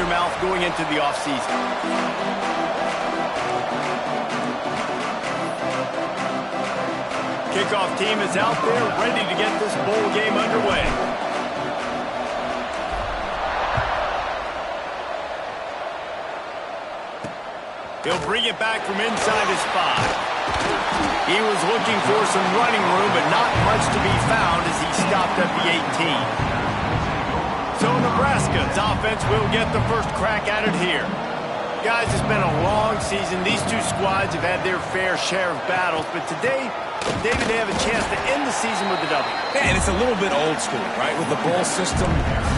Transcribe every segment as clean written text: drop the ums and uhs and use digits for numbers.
mouth going into the offseason. Kickoff team is out there ready to get this bowl game underway. He'll bring it back from inside his 5. He was looking for some running room, but not much to be found as he stopped at the 18. So Nebraska's offense will get the first crack at it here. Guys, it's been a long season. These two squads have had their fair share of battles, but today, David, they have a chance to end the season with a W. Yeah, and it's a little bit old school, right? With the bowl system,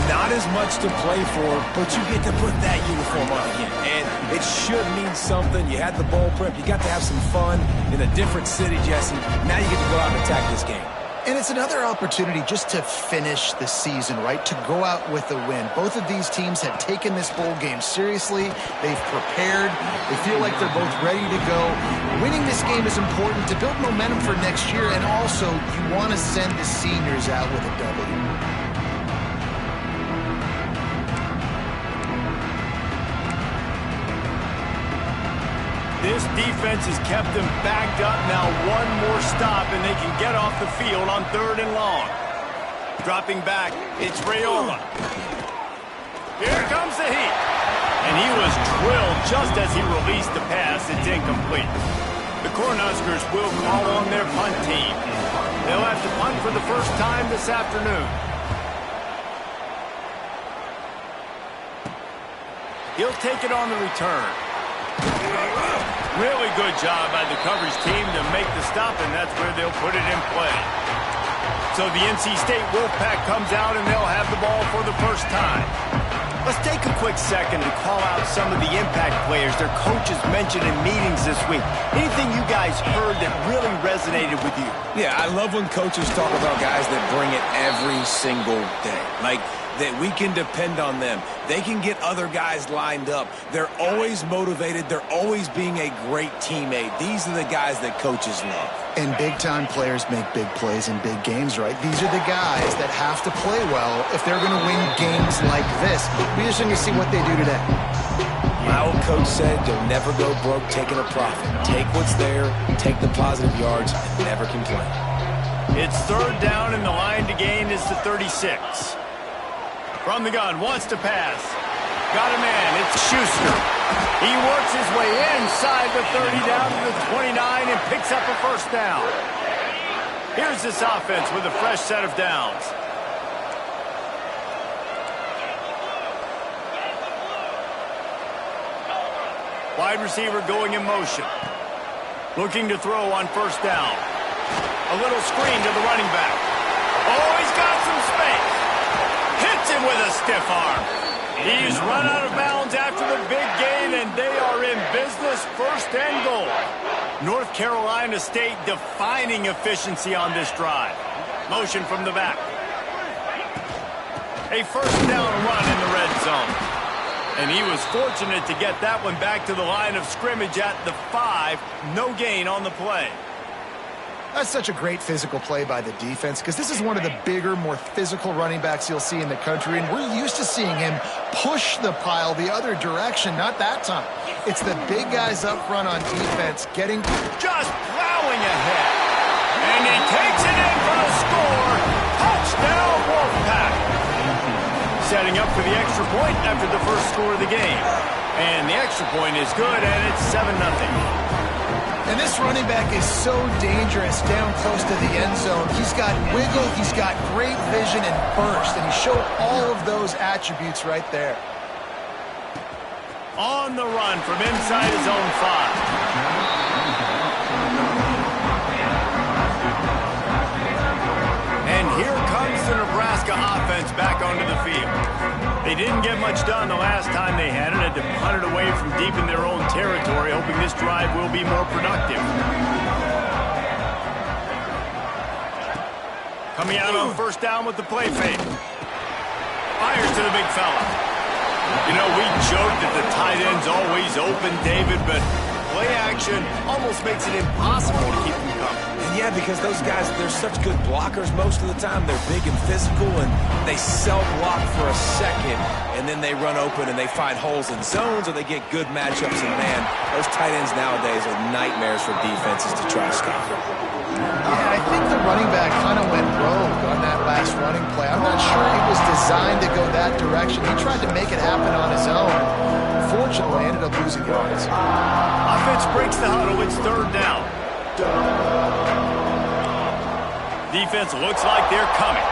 not as much to play for, but you get to put that uniform on again. And it should mean something. You had the bowl prep. You got to have some fun in a different city, Jesse. Now you get to go out and attack this game. And it's another opportunity just to finish the season, right? To go out with a win. Both of these teams have taken this bowl game seriously. They've prepared. They feel like they're both ready to go. Winning this game is important to build momentum for next year, and also you want to send the seniors out with a W. This defense has kept them backed up. Now one more stop, and they can get off the field on 3rd and long. Dropping back, it's Rayola. Here comes the heat. And he was drilled just as he released the pass. It's incomplete. The Cornhuskers will call on their punt team. They'll have to punt for the first time this afternoon. He'll take it on the return. Really good job by the coverage team to make the stop, and that's where they'll put it in play. So the NC State Wolfpack comes out, and they'll have the ball for the first time. Let's take a quick second to call out some of the impact players their coaches mentioned in meetings this week. Anything you guys heard that really resonated with you? Yeah, I love when coaches talk about guys that bring it every single day. Like, that we can depend on them. They can get other guys lined up. They're always motivated. They're always being a great teammate. These are the guys that coaches love. And big-time players make big plays in big games, right? These are the guys that have to play well if they're going to win games like this. We're just going to see what they do today. My old coach said, you'll never go broke taking a profit. Take what's there, take the positive yards, and never complain. It's 3rd down, and the line to gain is the 36. From the gun, wants to pass. Got a man, it's Schuster. He works his way inside the 30 down to the 29 and picks up a first down. Here's this offense with a fresh set of downs. Wide receiver going in motion. Looking to throw on first down. A little screen to the running back. Oh, he's got some space. Hits him with a stiff arm. He's run out of bounds after the big gain, and they are in business, 1st and goal. North Carolina State defining efficiency on this drive. Motion from the back. A first down run in the red zone. And he was fortunate to get that one back to the line of scrimmage at the 5. No gain on the play. That's such a great physical play by the defense because this is one of the bigger, more physical running backs you'll see in the country, and we're used to seeing him push the pile the other direction. Not that time. It's the big guys up front on defense getting just plowing ahead. And he takes it in for the score. Touchdown, Wolfpack. Setting up for the extra point after the first score of the game. And the extra point is good, and it's 7-0. And this running back is so dangerous down close to the end zone. He's got wiggle, he's got great vision and burst, and he showed all of those attributes right there. On the run from inside his own 5. And here comes the Nebraska offense back onto the field. They didn't get much done the last time they had it. Had to punt it away from deep in their own territory, hoping this drive will be more productive. Coming out on first down with the play fake. Fires to the big fella. You know, we joke that the tight end's always open, David, but play action almost makes it impossible to keep them coming. And yeah, because those guys, they're such good blockers most of the time. They're big and physical, and they self-block for a second, and then they run open and they find holes in zones, or they get good matchups. And man, those tight ends nowadays are nightmares for defenses to try to stop them. Yeah, I think the running back kind of went rogue on that last running play. I'm not sure he was designed to go that direction. He tried to make it happen on his own. Fortunately, ended up losing yards. Offense breaks the huddle. It's third down. Defense looks like they're coming.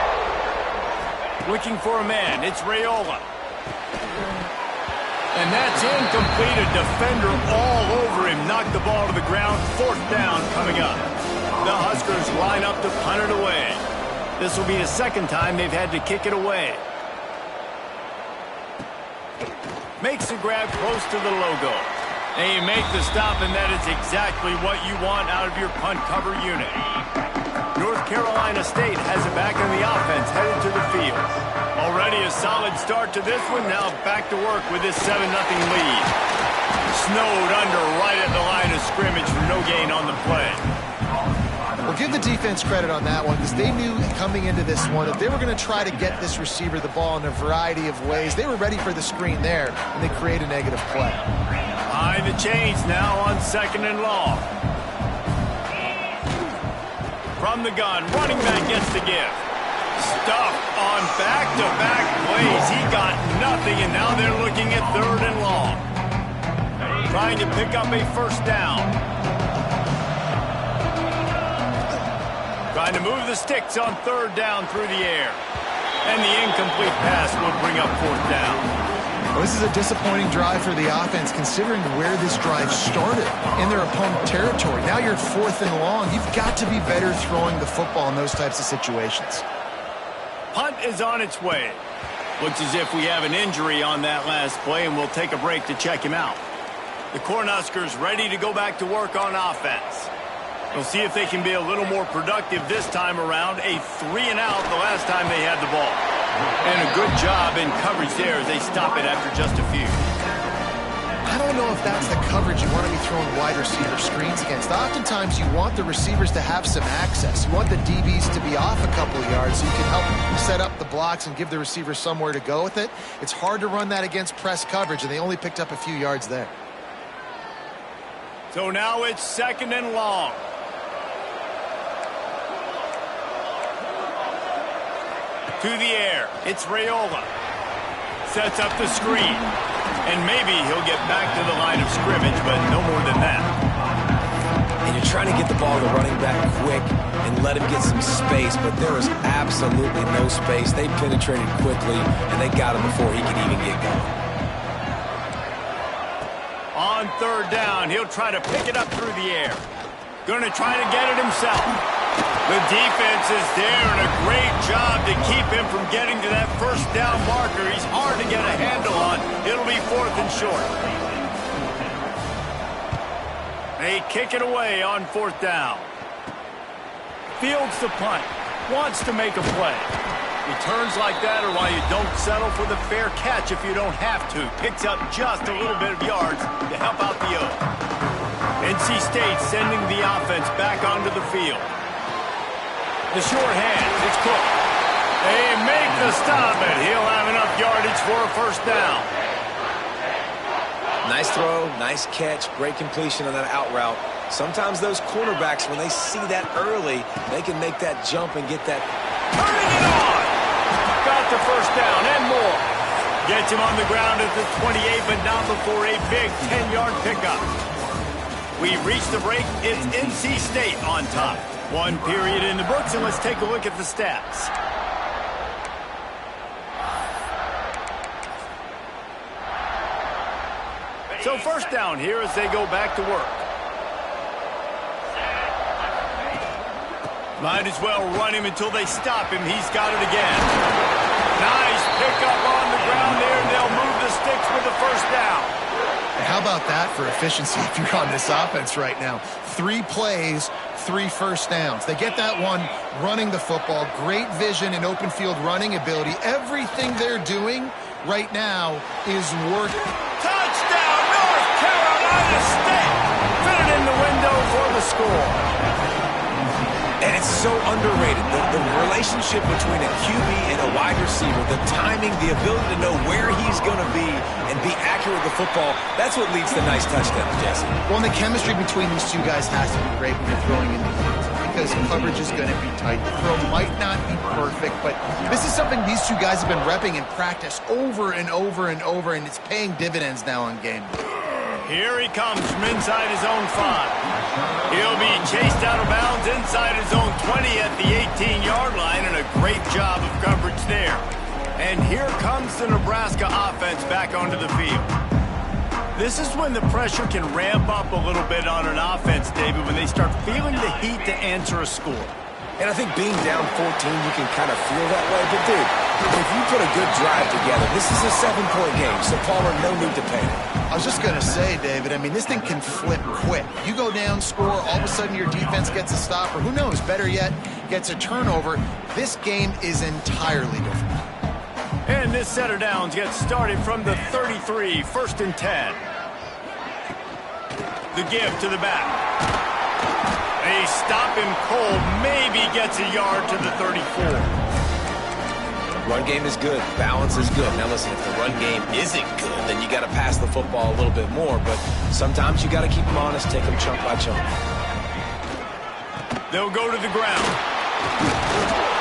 Looking for a man. It's Raiola. And that's incomplete. A defender all over him. Knocked the ball to the ground. Fourth down coming up. The Huskers line up to punt it away. This will be the second time they've had to kick it away. Makes the grab close to the logo. And you make the stop, and that is exactly what you want out of your punt cover unit. North Carolina State has it back on the offense, headed to the field. Already a solid start to this one. Now back to work with this 7-0 lead. Snowed under right at the line of scrimmage for no gain on the play. Well, give the defense credit on that one, because they knew coming into this one that they were going to try to get this receiver the ball in a variety of ways. They were ready for the screen there, and they create a negative play. Behind the chains now on 2nd and long. From the gun, running back gets the give. Stuffed on back-to-back plays. He got nothing, and now they're looking at 3rd and long. Trying to pick up a first down. Trying to move the sticks on 3rd down through the air. And the incomplete pass will bring up 4th down. Well, this is a disappointing drive for the offense, considering where this drive started, in their opponent territory. Now you're at 4th and long. You've got to be better throwing the football in those types of situations. Punt is on its way. Looks as if we have an injury on that last play, and we'll take a break to check him out. The Cornhuskers ready to go back to work on offense. We'll see if they can be a little more productive this time around. A 3-and-out the last time they had the ball. And a good job in coverage there as they stop it after just a few. I don't know if that's the coverage you want to be throwing wide receiver screens against. Oftentimes you want the receivers to have some access. You want the DBs to be off a couple of yards so you can help set up the blocks and give the receiver somewhere to go with it. It's hard to run that against press coverage, and they only picked up a few yards there. So now it's 2nd and long. To the air. It's Raiola. Sets up the screen. And maybe he'll get back to the line of scrimmage, but no more than that. And you're trying to get the ball to the running back quick and let him get some space, but there is absolutely no space. They penetrated quickly, and they got him before he could even get going. On 3rd down, he'll try to pick it up through the air. Going to try to get it himself. The defense is there, and a great job to keep him from getting to that first down marker. He's hard to get a handle on. It'll be 4th and short. They kick it away on 4th down. Fields the punt. Wants to make a play. Returns like that are why you don't settle for the fair catch if you don't have to. Picks up just a little bit of yards to help out the O. NC State sending the offense back onto the field. The short hands, it's Cook. They make the stop, and he'll have enough yardage for a first down. Nice throw, nice catch, great completion on that out route. Sometimes those cornerbacks, when they see that early, they can make that jump and get that. Turning it on! Got the first down and more. Gets him on the ground at the 28, but not before a big 10-yard pickup. We've reached the break. It's NC State on top. 1 period in the books, and let's take a look at the stats. So first down here as they go back to work. Might as well run him until they stop him. He's got it again. Nice pickup on the ground there, and they'll move the sticks with the first down. How about that for efficiency if you're on this offense right now? 3 plays, 3 first downs. They get that one running the football. Great vision and open field running ability. Everything they're doing right now is working. Touchdown, North Carolina State! Fit it in the window for the score. And it's so underrated. The relationship between a QB and a wide receiver, the timing, the ability to know where he's going to be and be accurate with the football, that's what leads to nice touchdowns, Jesse. Well, and the chemistry between these two guys has to be great when you're throwing in the hands, because coverage is going to be tight. The throw might not be perfect, but this is something these two guys have been repping in practice over and over and over, and it's paying dividends now on game day. Here he comes from inside his own 5. He'll be chased out of bounds inside his own 20 at the 18-yard line, and a great job of coverage there. And here comes the Nebraska offense back onto the field. This is when the pressure can ramp up a little bit on an offense, David, when they start feeling the heat to answer a score. And I think being down 14, you can kind of feel that way. But, dude, if you put a good drive together, this is a 7-point game, so Palmer, no need to panic. I was just going to say, David, I mean, this thing can flip quick. You go down, score, all of a sudden your defense gets a stop, or who knows, better yet, gets a turnover. This game is entirely different. And this set of downs gets started from the 33, 1st and 10. The give to the back. They stop him cold, maybe gets a yard to the 34. Run game is good. Balance is good. Now, listen, if the run game isn't good, then you got to pass the football a little bit more. But sometimes you got to keep them honest, take them chunk by chunk. They'll go to the ground.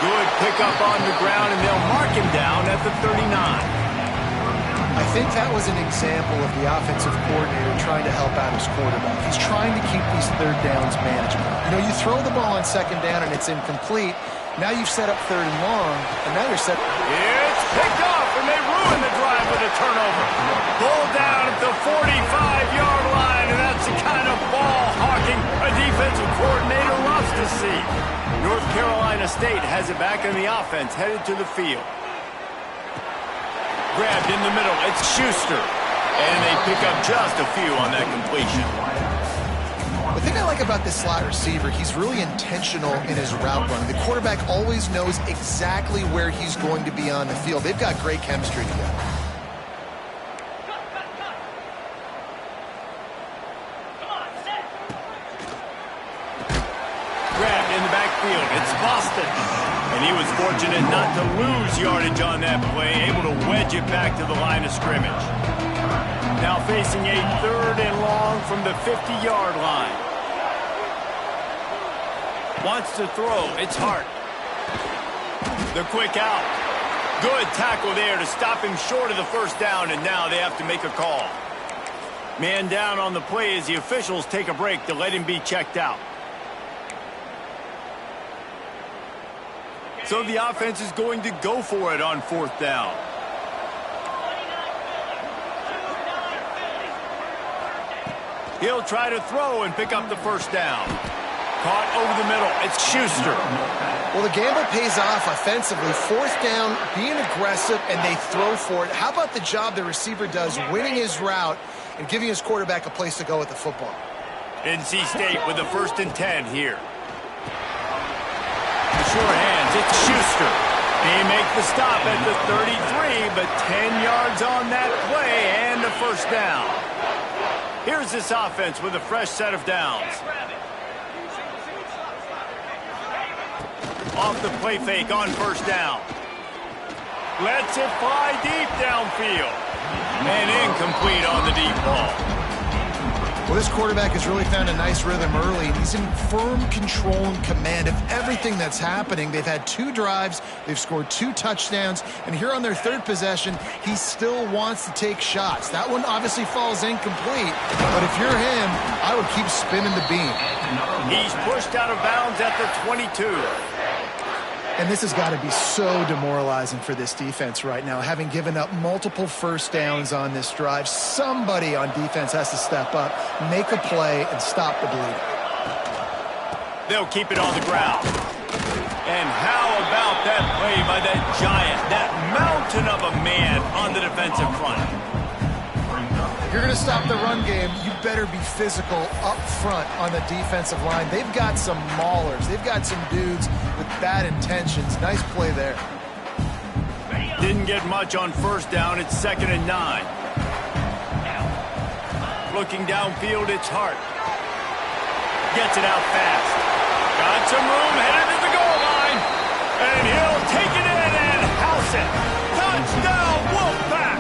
Good pickup on the ground, and they'll mark him down at the 39. I think that was an example of the offensive coordinator trying to help out his quarterback. He's trying to keep these third downs manageable. You know, you throw the ball on 2nd down and it's incomplete. Now you've set up 3rd and long, and now you're set. It's picked off, and they ruin the drive with a turnover. Pulled down at the 45-yard line, and that's the kind of ball hawking a defensive coordinator loves to see. North Carolina State has it back in the offense, headed to the field. Grabbed in the middle, it's Schuster. And they pick up just a few on that completion. The thing I like about this slot receiver, he's really intentional in his route running. The quarterback always knows exactly where he's going to be on the field. They've got great chemistry together. Grabbed in the backfield, it's Boston. And he was fortunate not to lose yardage on that play, able to wedge it back to the line of scrimmage. Now facing a 3rd and long from the 50-yard line. Wants to throw, it's Hart. The quick out. Good tackle there to stop him short of the 1st down, and now they have to make a call. Man down on the play as the officials take a break to let him be checked out. So the offense is going to go for it on 4th down. He'll try to throw and pick up the 1st down. Caught over the middle. It's Schuster. Well, the gamble pays off offensively. 4th down, being aggressive, and they throw for it. How about the job the receiver does winning his route and giving his quarterback a place to go with the football? NC State with the 1st and 10 here. The sure hands, it's Schuster. They make the stop at the 33, but 10 yards on that play and a 1st down. Here's this offense with a fresh set of downs. Off the play fake on 1st down. Lets it fly deep downfield. And incomplete on the deep ball. Well, this quarterback has really found a nice rhythm early. He's in firm control and command of everything that's happening. They've had 2 drives. They've scored 2 touchdowns. And here on their 3rd possession, he still wants to take shots. That one obviously falls incomplete. But if you're him, I would keep spinning the beam. He's pushed out of bounds at the 22. And this has got to be so demoralizing for this defense right now, having given up multiple 1st downs on this drive. Somebody on defense has to step up, make a play, and stop the bleeding. They'll keep it on the ground. And how about that play by that giant, that mountain of a man on the defensive front? If you're going to stop the run game, you better be physical up front on the defensive line. They've got some maulers. They've got some dudes with bad intentions. Nice play there. Didn't get much on 1st down. It's 2nd and 9. Looking downfield, it's Hart. Gets it out fast. Got some room headed to the goal line. And he'll take it in and house it. Touchdown, Wolfpack!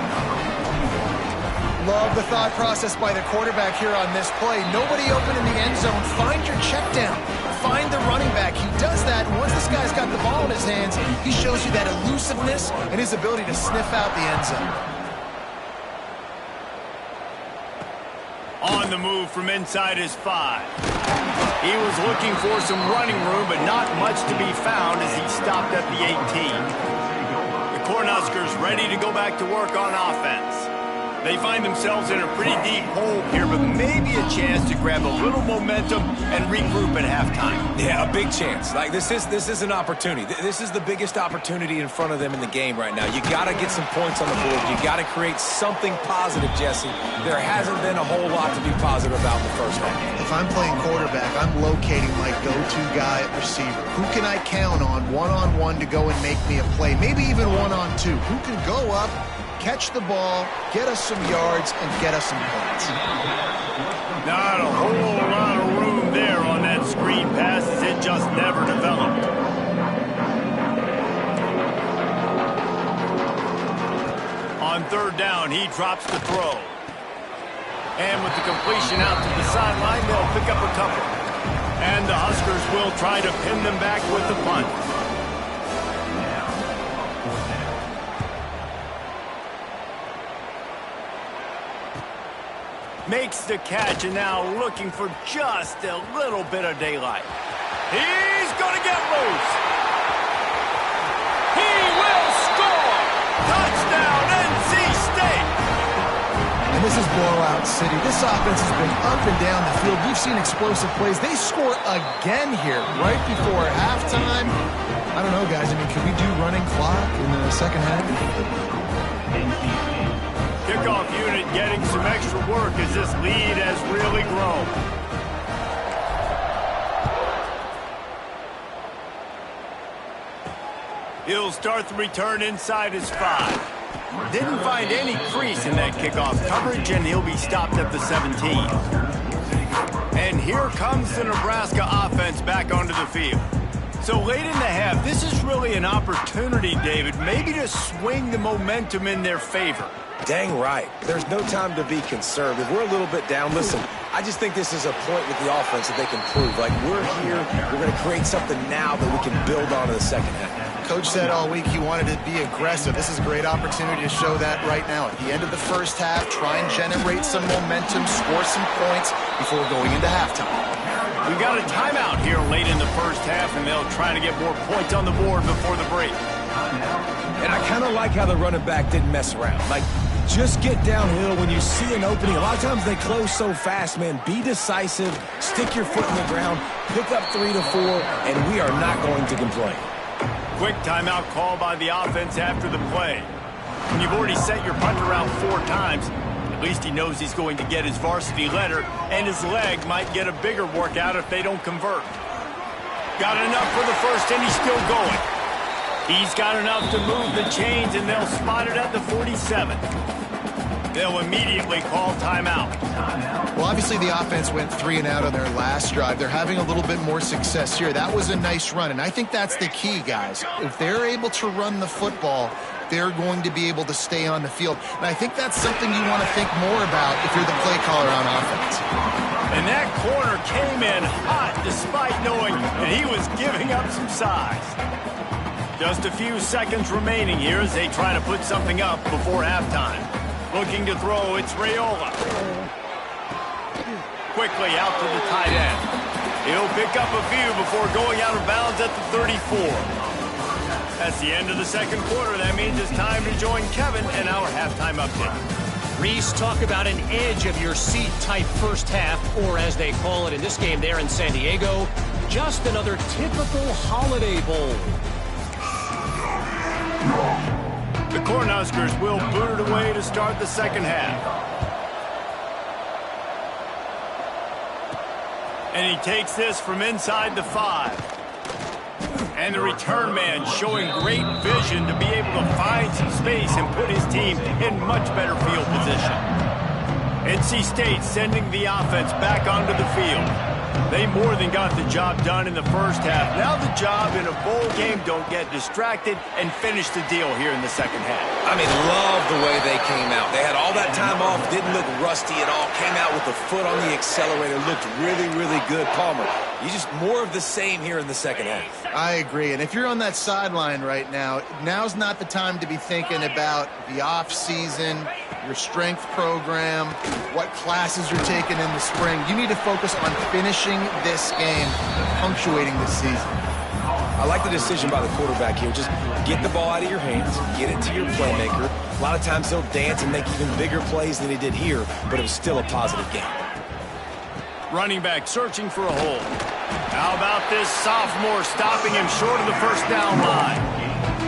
Love the thought process by the quarterback here on this play. Nobody open in the end zone. Find your check down. Find the running back. He does that, and once this guy's got the ball in his hands, he shows you that elusiveness and his ability to sniff out the end zone. On the move from inside his 5. He was looking for some running room, but not much to be found as he stopped at the 18. The Cornhuskers ready to go back to work on offense. They find themselves in a pretty deep hole here, but maybe a chance to grab a little momentum and regroup at halftime. Yeah, a big chance. Like, this is an opportunity. This is the biggest opportunity in front of them in the game right now. You got to get some points on the board. You got to create something positive, Jesse. There hasn't been a whole lot to be positive about in the first half. If I'm playing quarterback, I'm locating my go-to guy at receiver. Who can I count on one-on-one to go and make me a play? Maybe even one-on-two. Who can go up, catch the ball, get us some yards, and get us some points? Not a whole lot of room there on that screen pass as it just never developed. On third down, he drops to throw. And with the completion out to the sideline, they'll pick up a couple. And the Huskers will try to pin them back with the punt. Makes the catch and now looking for just a little bit of daylight. He's going to get loose. He will score. Touchdown, NC State. And this is blowout city. This offense has been up and down the field. We've seen explosive plays. They score again here right before halftime. I don't know, guys. I mean, can we do running clock in the second half? Kickoff unit getting some extra work as this lead has really grown. He'll start the return inside his 5. Didn't find any crease in that kickoff coverage, and he'll be stopped at the 17. And here comes the Nebraska offense back onto the field. So late in the half, this is really an opportunity, David, maybe to swing the momentum in their favor. Dang right. There's no time to be concerned. If we're a little bit down, listen, I just think this is a point with the offense that they can prove. Like, we're here, we're going to create something now that we can build on in the second half. Coach said all week he wanted to be aggressive. This is a great opportunity to show that right now. At the end of the first half, try and generate some momentum, score some points before going into halftime. We've got a timeout here late in the first half, and they'll try to get more points on the board before the break. And I kind of like how the running back didn't mess around. Like, just get downhill when you see an opening. A lot of times they close so fast, man. Be decisive, stick your foot in the ground, pick up 3 to 4, and we are not going to complain. Quick timeout call by the offense after the play. When you've already sent your punter out 4 times, at least he knows he's going to get his varsity letter, and his leg might get a bigger workout if they don't convert. Got enough for the first, and he's still going. He's got enough to move the chains, and they'll spot it at the 47. They'll immediately call timeout. Well, obviously the offense went 3 and out on their last drive. They're having a little bit more success here. That was a nice run, and I think that's the key, guys. If they're able to run the football, they're going to be able to stay on the field. And I think that's something you want to think more about if you're the play caller on offense. And that corner came in hot despite knowing that he was giving up some size. Just a few seconds remaining here as they try to put something up before halftime. Looking to throw, it's Raiola. Quickly out to the tight end. He'll pick up a few before going out of bounds at the 34. That's the end of the second quarter. That means it's time to join Kevin in our halftime update. Reese, talk about an edge-of-your-seat type first half, or as they call it in this game there in San Diego, just another typical Holiday Bowl. The Cornhuskers will boot it away to start the second half. And he takes this from inside the 5. And the return man showing great vision to be able to find some space and put his team in much better field position. NC State sending the offense back onto the field. They more than got the job done in the first half. Now the job in a bowl game, don't get distracted and finish the deal here in the second half. I mean, love the way they came out. They had all that time off, didn't look rusty at all, came out with the foot on the accelerator, looked really, really good. Palmer, you just more of the same here in the second half. I agree. And if you're on that sideline right now, now's not the time to be thinking about the off season, your strength program, what classes you're taking in the spring. You need to focus on finishing this game, punctuating this season. I like the decision by the quarterback here. Just get the ball out of your hands, get it to your playmaker. A lot of times he'll dance and make even bigger plays than he did here, but it was still a positive game. Running back searching for a hole. How about this sophomore stopping him short of the first down line?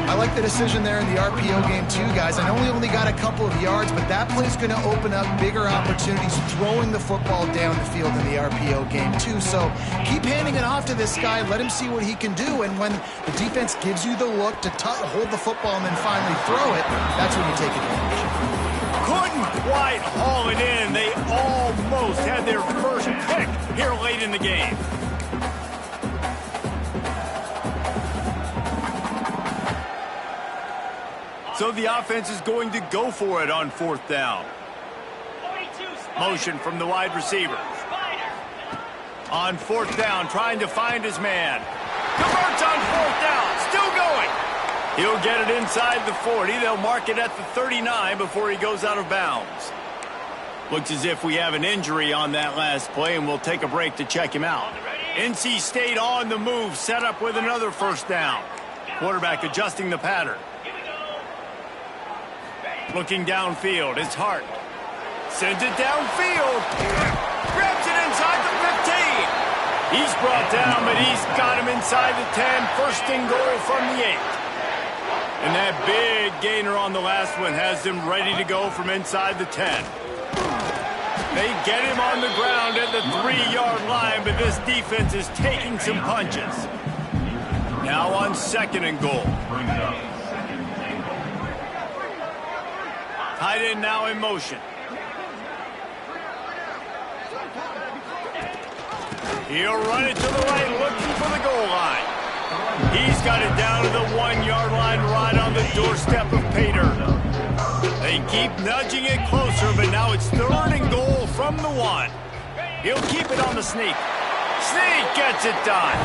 I like the decision there in the RPO game too, guys. I know he only got a couple of yards, but that play's going to open up bigger opportunities throwing the football down the field in the RPO game too. So keep handing it off to this guy. Let him see what he can do. And when the defense gives you the look to hold the football and then finally throw it, that's when you take advantage. Couldn't quite haul it in. They almost had their first pick here late in the game. So the offense is going to go for it on fourth down. Motion from the wide receiver. On fourth down, trying to find his man. Converts on fourth down, still going. He'll get it inside the 40. They'll mark it at the 39 before he goes out of bounds. Looks as if we have an injury on that last play, and we'll take a break to check him out. NC State on the move, set up with another first down. Quarterback adjusting the pattern. Looking downfield, it's Hart. Sends it downfield. Grabs it inside the 15. He's brought down, but he's got him inside the 10. First and goal from the 8. And that big gainer on the last one has him ready to go from inside the 10. They get him on the ground at the 3-yard line, but this defense is taking some punches. Now on second and goal. Tight end now in motion. He'll run it to the right, looking for the goal line. He's got it down to the 1-yard line, right on the doorstep of Pater. They keep nudging it closer, but now it's third and goal from the 1. He'll keep it on the sneak. Sneak gets it done.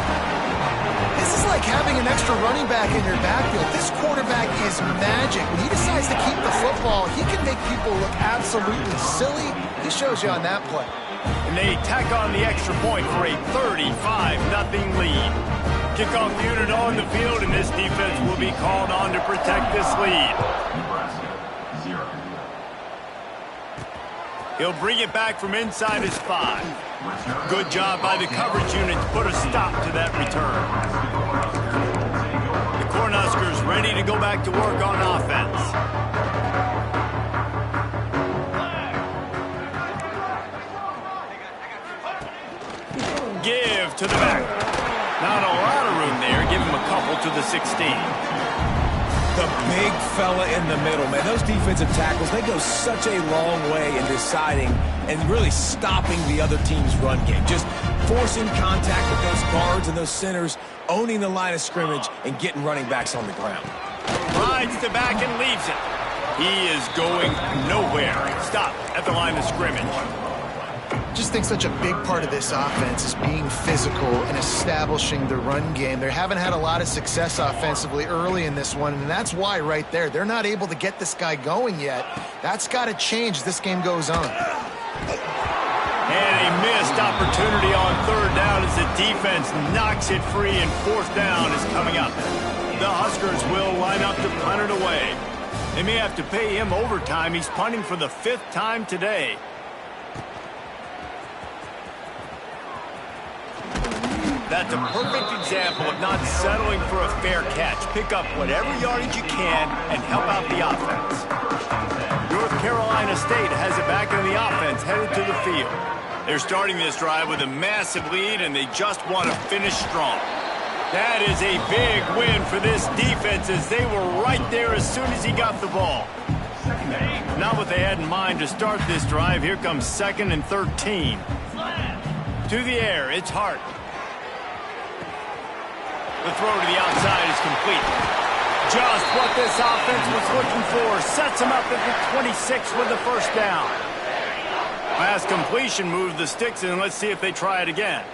This is like having an extra running back in your backfield. This quarterback is magic. When he decides to keep the football, he can make people look absolutely silly. He shows you on that play. And they tack on the extra point for a 35-0 lead. Kickoff unit on the field, and this defense will be called on to protect this lead. He'll bring it back from inside his 5. Good job by the coverage unit to put a stop to that return. The Cornhuskers ready to go back to work on offense. Give to the back. Not a lot of room there. Give him a couple to the 16. The big fella in the middle, man. Those defensive tackles, they go such a long way in deciding and really stopping the other team's run game. Just forcing contact with those guards and those centers, owning the line of scrimmage, and getting running backs on the ground. Rides the back and leaves it. He is going nowhere. Stop at the line of scrimmage. Just think such a big part of this offense is being physical and establishing the run game. They haven't had a lot of success offensively early in this one, and that's why right there. They're not able to get this guy going yet. That's got to change as this game goes on. And a missed opportunity on third down as the defense knocks it free, and fourth down is coming up. The Huskers will line up to punt it away. They may have to pay him overtime. He's punting for the 5th time today. That's a perfect example of not settling for a fair catch. Pick up whatever yardage you can and help out the offense. North Carolina State has it back in the offense, headed to the field. They're starting this drive with a massive lead, and they just want to finish strong. That is a big win for this defense, as they were right there as soon as he got the ball. Not what they had in mind to start this drive. Here comes 2nd and 13. To the air, it's Hart. The throw to the outside is complete. Just what this offense was looking for. Sets them up at the 26 with the first down. Last completion moved the sticks in. Let's see if they try it again.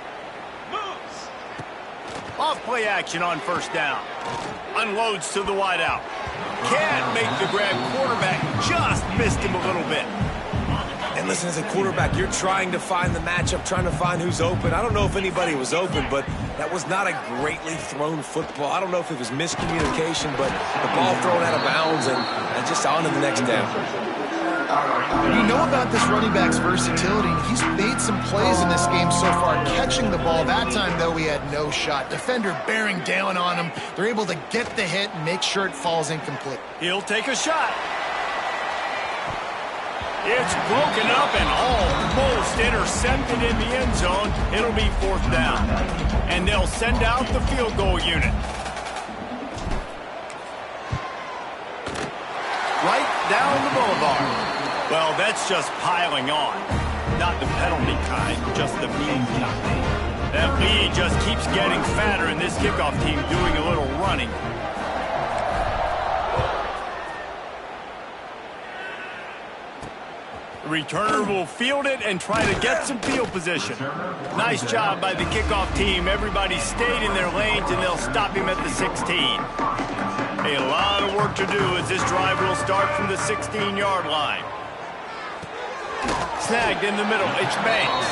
Off play action on first down. Unloads to the wideout. Can't make the grab. Quarterback just missed him a little bit. And listen, as a quarterback, you're trying to find the matchup, trying to find who's open. I don't know if anybody was open, but that was not a greatly thrown football. I don't know if it was miscommunication, but the ball thrown out of bounds and just on to the next down. You know about this running back's versatility. He's made some plays in this game so far, catching the ball. That time, though, he had no shot. Defender bearing down on him. They're able to get the hit and make sure it falls incomplete. He'll take a shot. It's broken up and almost intercepted in the end zone. It'll be fourth down. And they'll send out the field goal unit. Right down the boulevard. Well, that's just piling on. Not the penalty kind, just the mean kind. That lead just keeps getting fatter, and this kickoff team doing a little running. The returner will field it and try to get some field position. Nice job by the kickoff team. Everybody stayed in their lanes, and they'll stop him at the 16. A lot of work to do as this drive will start from the 16-yard line. Snagged in the middle, it's Banks.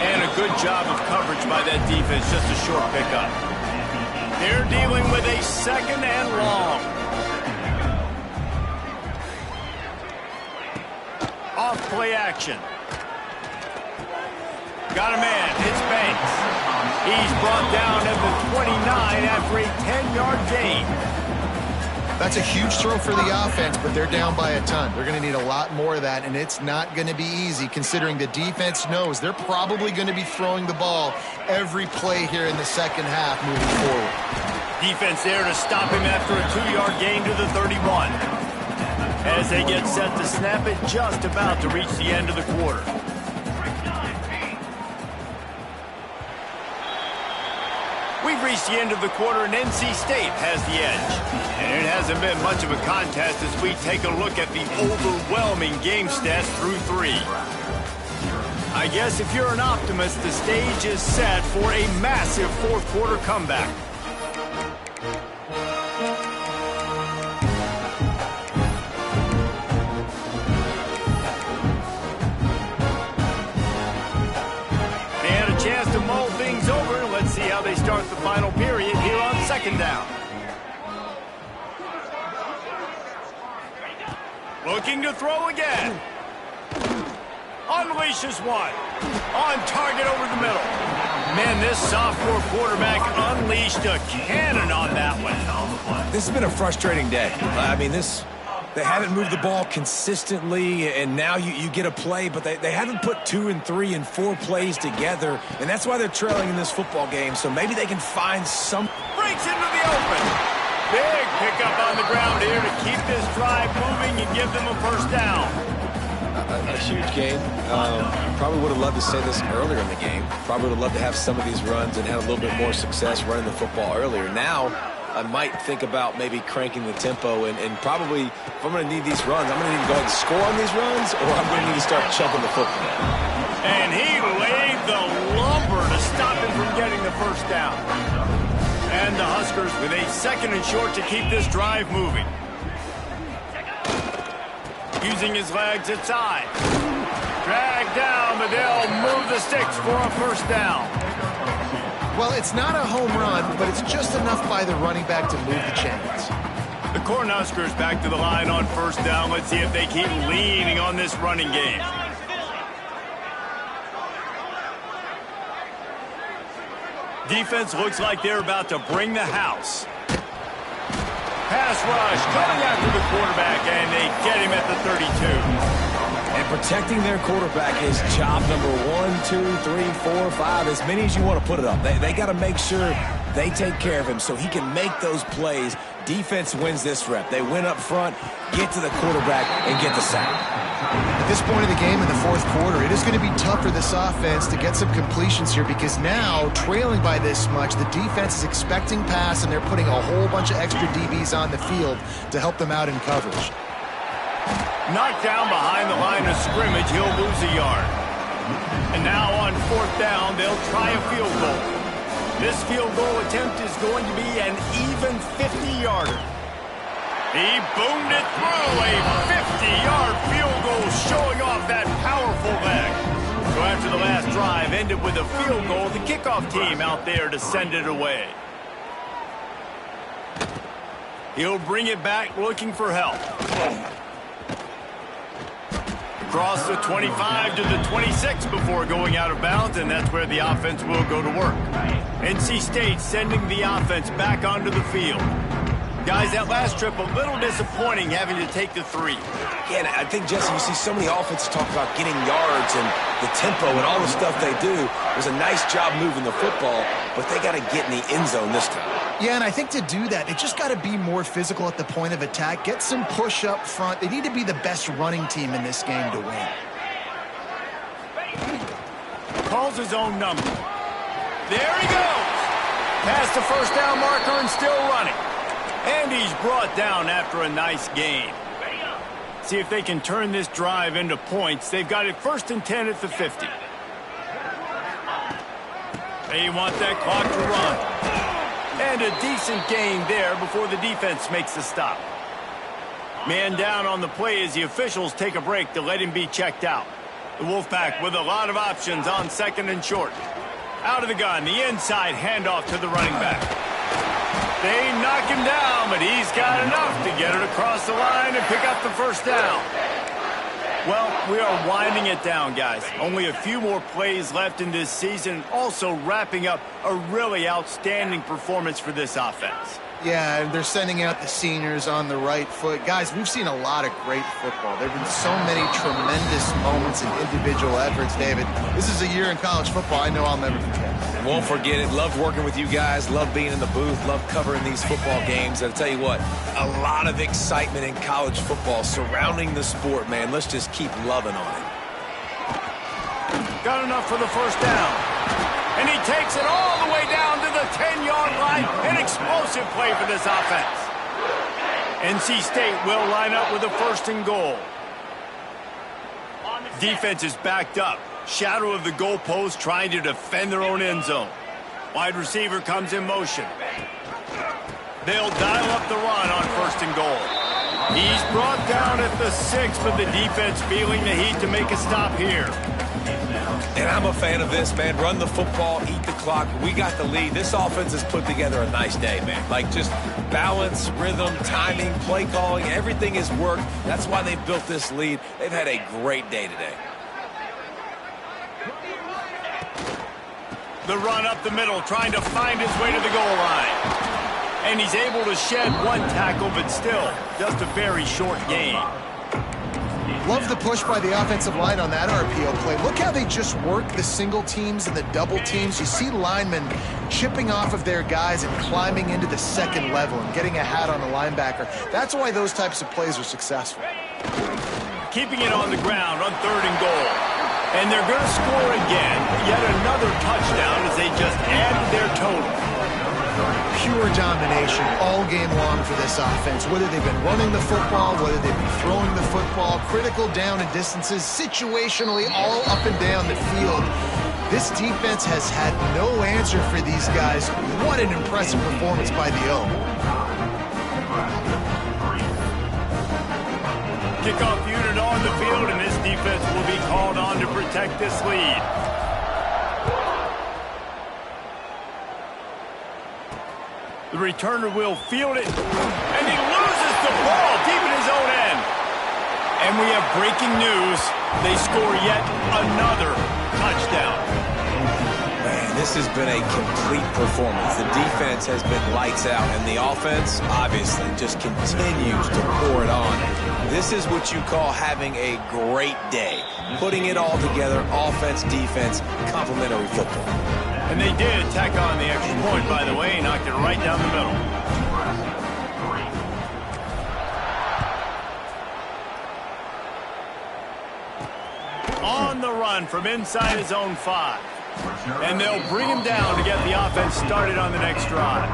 And a good job of coverage by that defense, just a short pickup. They're dealing with a second and long. Off play action. Got a man, it's Banks. He's brought down at the 29 after a 10-yard gain. That's a huge throw for the offense, but they're down by a ton. They're going to need a lot more of that, and it's not going to be easy considering the defense knows they're probably going to be throwing the ball every play here in the second half moving forward. Defense there to stop him after a 2-yard gain to the 31. As they get set to snap it, just about to reach the end of the quarter. We've reached the end of the quarter, and NC State has the edge. And it hasn't been much of a contest as we take a look at the overwhelming game stats through 3. I guess if you're an optimist, the stage is set for a massive fourth quarter comeback. They had a chance to mull things over. Let's see how they start the final period here on second down. Looking to throw again. Unleashes one. On target over the middle. Man, this sophomore quarterback unleashed a cannon on that one. This has been a frustrating day. I mean, they haven't moved the ball consistently, and now you get a play, but they haven't put 2 and 3 and 4 plays together, and that's why they're trailing in this football game, so maybe they can find some. Breaks into the open. Big pickup on the ground here to keep this drive moving and give them a first down. A huge game. Probably would have loved to say this earlier in the game. Probably would have loved to have some of these runs and have a little bit more success running the football earlier. Now, I might think about maybe cranking the tempo and probably, if I'm going to need these runs, I'm going to need to go ahead and score on these runs, or I'm going to need to start chucking the football. And he laid the lumber to stop him from getting the first down. And the Huskers with a second and short to keep this drive moving. Using his legs inside. Dragged down, but they'll move the sticks for a first down. Well, it's not a home run, but it's just enough by the running back to move the chains. The Cornhuskers back to the line on first down. Let's see if they keep leaning on this running game. Defense looks like they're about to bring the house. Pass rush coming after the quarterback, and they get him at the 32. And protecting their quarterback is job number 1, 2, 3, 4, 5, as many as you want to put it up. They got to make sure They take care of him so he can make those plays. Defense wins this rep. They win up front, get to the quarterback, and get the sack. At this point of the game in the fourth quarter, it is going to be tough for this offense to get some completions here because now, trailing by this much, the defense is expecting pass, and they're putting a whole bunch of extra DBs on the field to help them out in coverage. Knocked down behind the line of scrimmage, he'll lose a yard. And now on fourth down, they'll try a field goal. This field goal attempt is going to be an even 50-yarder. He boomed it through, a 50-yard field goal showing off that powerful leg. So after the last drive ended with a field goal, the kickoff team out there to send it away. He'll bring it back looking for help. Across the 25 to the 26 before going out of bounds, and that's where the offense will go to work. NC State sending the offense back onto the field. Guys, that last trip, a little disappointing having to take the 3. Yeah, and I think, Jesse, you see so many offenses talk about getting yards and the tempo and all the stuff they do. It was a nice job moving the football, but they got to get in the end zone this time. Yeah, and I think to do that, they just got to be more physical at the point of attack, get some push up front. They need to be the best running team in this game to win. Calls his own number. There he goes. Past the first down marker and still running. And he's brought down after a nice gain. See if they can turn this drive into points. They've got it 1st and 10 at the 50. They want that clock to run. And a decent gain there before the defense makes the stop. Man down on the play as the officials take a break to let him be checked out. The Wolfpack with a lot of options on 2nd and short. Out of the gun, the inside handoff to the running back. They knock him down, but he's got enough to get it across the line and pick up the first down. Well, we are winding it down, guys. Only a few more plays left in this season, also wrapping up a really outstanding performance for this offense. Yeah, and they're sending out the seniors on the right foot. Guys, we've seen a lot of great football. There have been so many tremendous moments in individual efforts, David. This is a year in college football I know I'll never forget. Won't forget it. Loved working with you guys. Loved being in the booth. Loved covering these football games. I'll tell you what, a lot of excitement in college football surrounding the sport, man. Let's just keep loving on it. Got enough for the first down. And he takes it all the way down to the 10-yard line. An explosive play for this offense. NC State will line up with a 1st and goal. Defense is backed up. Shadow of the goalpost trying to defend their own end zone. Wide receiver comes in motion. They'll dial up the run on 1st and goal. He's brought down at the 6, but the defense feeling the heat to make a stop here. And I'm a fan of this, man. Run the football, eat the clock. We got the lead. This offense has put together a nice day, man. Like just balance, rhythm, timing, play calling, everything has worked. That's why they've built this lead. They've had a great day today. The run up the middle, trying to find his way to the goal line. And he's able to shed one tackle, but still, just a very short gain. Love the push by the offensive line on that RPO play. Look how they just work the single teams and the double teams. You see linemen chipping off of their guys and climbing into the 2nd level and getting a hat on the linebacker. That's why those types of plays are successful. Keeping it on the ground on 3rd and goal. And they're going to score again. Yet another touchdown as they just added their total. Pure domination all game long for this offense. Whether they've been running the football, whether they've been throwing the football, critical down and distances, situationally all up and down the field. This defense has had no answer for these guys. What an impressive performance by the O. Kickoff unit on the field, and this defense will be called on to protect this lead. The returner will field it, and he loses the ball deep in his own end. And we have breaking news. They score yet another touchdown. Man, this has been a complete performance. The defense has been lights out, and the offense, obviously, just continues to pour it on. This is what you call having a great day. Putting it all together, offense, defense, complementary football. And they did tack on the extra point, by the way, knocked it right down the middle. On the run from inside his own 5. And they'll bring him down to get the offense started on the next drive.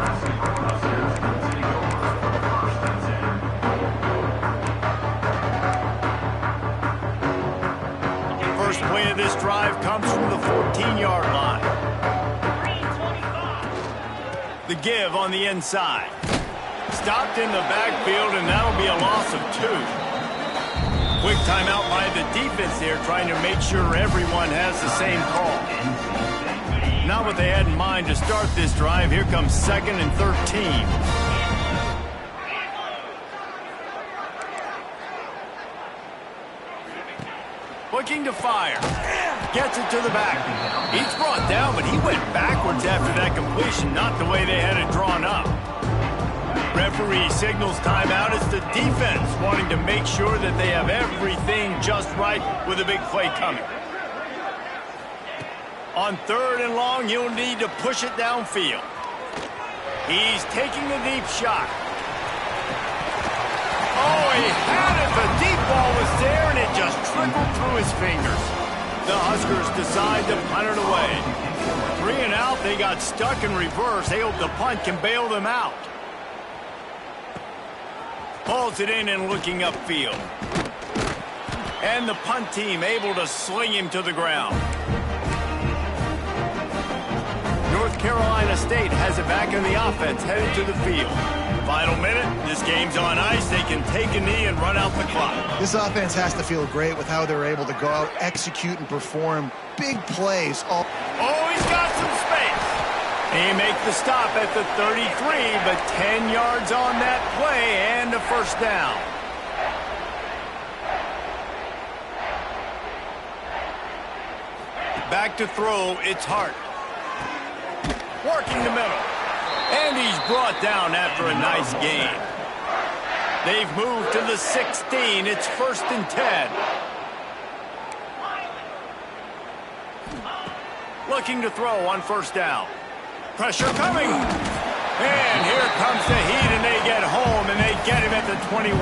First play of this drive comes from the 14-yard line. The give on the inside. Stopped in the backfield, and that'll be a loss of 2. Quick timeout by the defense here, trying to make sure everyone has the same call. Not what they had in mind to start this drive. Here comes 2nd and 13. Looking to fire. Gets it to the back. He's brought down, but he went backwards after that completion, not the way they had it drawn up. Referee signals timeout. It's the defense wanting to make sure that they have everything just right with a big play coming. On 3rd and long, you'll need to push it downfield. He's taking the deep shot. Oh, he had it. The deep ball was there, and it just trickled through his fingers. The Huskers decide to punt it away. 3 and out, they got stuck in reverse. They hope the punt can bail them out. Pulls it in and looking upfield. And the punt team able to sling him to the ground. North Carolina State has it back in the offense, headed to the field. Final minute, this game's on ice. They can take a knee and run out the clock. This offense has to feel great with how they're able to go out, execute, and perform big plays. Oh, he's got some space. He makes the stop at the 33, but 10 yards on that play and a first down. Back to throw, it's Hart. Working the middle. And he's brought down after a nice gain. They've moved to the 16. It's 1st and 10. Looking to throw on 1st down. Pressure coming. And here comes the Heat, and they get home, and they get him at the 21.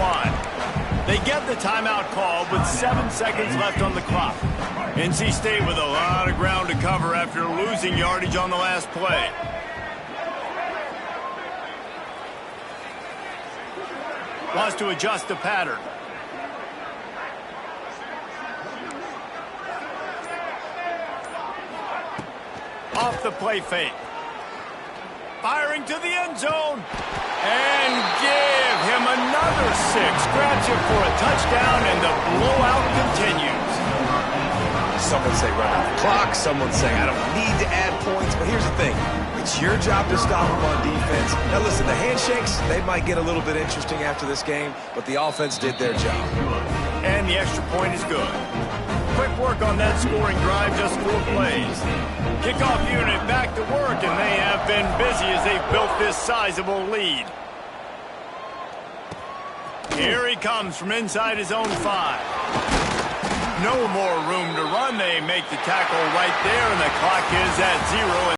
They get the timeout called with 7 seconds left on the clock. NC State with a lot of ground to cover after losing yardage on the last play. Wants to adjust the pattern. Off the play fake. Firing to the end zone. And give him another 6. Grabs him for a touchdown, and the blowout continues. Someone say run out the clock. Someone say I don't need to add points. But here's the thing. It's your job to stop them on defense. Now listen, the handshakes, they might get a little bit interesting after this game, but the offense did their job. And the extra point is good. Quick work on that scoring drive, just 4 plays. Kickoff unit back to work, and they have been busy as they've built this sizable lead. Here he comes from inside his own 5. No more room to run. They make the tackle right there, and the clock is at 0.